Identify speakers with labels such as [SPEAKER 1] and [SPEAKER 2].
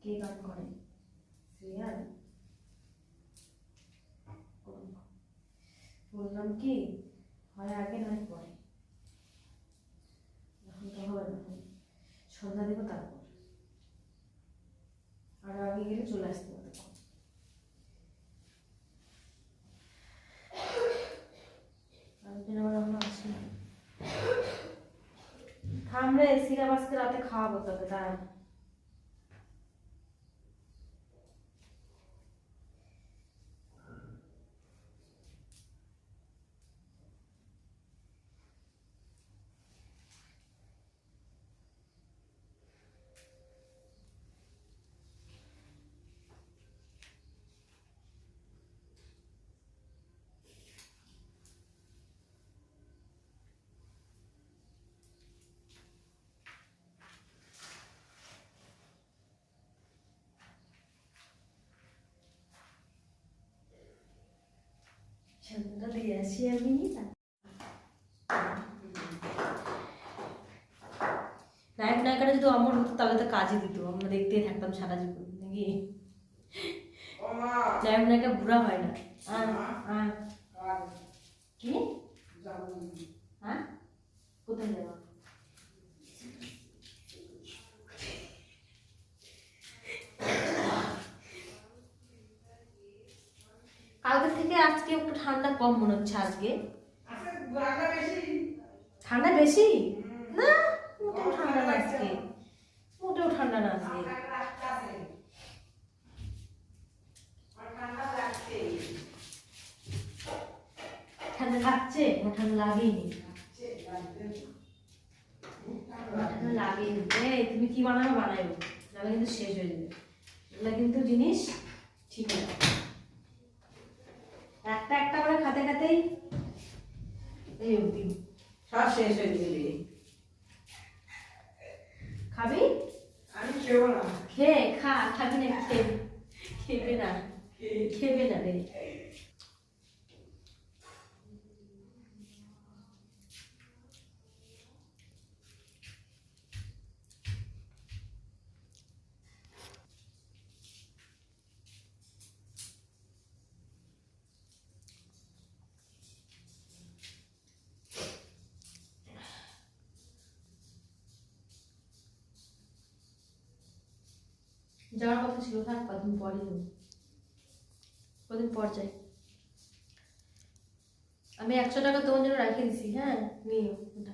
[SPEAKER 1] কে গান করে? সিরিয়াল বললাম কি, হয় আগে নয় পরে, এখন তো হবে না, সন্ধ্যা দেবো তারপর, আরো আগে গেলে চলে আসতে হবে। থামরে সিরাবাসকে রাতে খাওয়াবো তোকে, দাঁড়া। সন্ধ্যা দিয়ে আসি আমি, নায়ক নায়িকাটা যদি অমর হতো তাহলে তো কাজই দিত, আমরা দেখতেই থাকতাম সারা জীবন নাকি। নায়ক নায়িকা বুড়া হয় না। কি হ্যাঁ, কোথায় যাবা? কালকে থেকে আজকে একটু ঠান্ডা কম মনে হচ্ছে। আজকে ঠান্ডা বেশি না, মোটেও ঠান্ডা না আজকে, মোটেও ঠান্ডা না আজকে। ঠান্ডা লাগছে? ঠান্ডা লাগেনি, ঠান্ডা লাগেনি। তুমি কি বানাবে বানাইবো, নাহলে কিন্তু শেষ হয়ে যাবে। এগুলো কিন্তু জিনিস ঠিক আছে, একটা একটা করে খাতে খাতেই এই অবধি
[SPEAKER 2] সব শেষ হয়ে যাবে।
[SPEAKER 1] খাবি?
[SPEAKER 2] আমি খেবো না।
[SPEAKER 1] খাবি না? খেবে না, খেবে না রে। যাওয়ার কথা ছিল, থাক কদিন পরে যাবো, কদিন পর যাই। আমি 100 টাকা তোমার জন্য রেখে দিছি, হ্যাঁ নিও ওটা।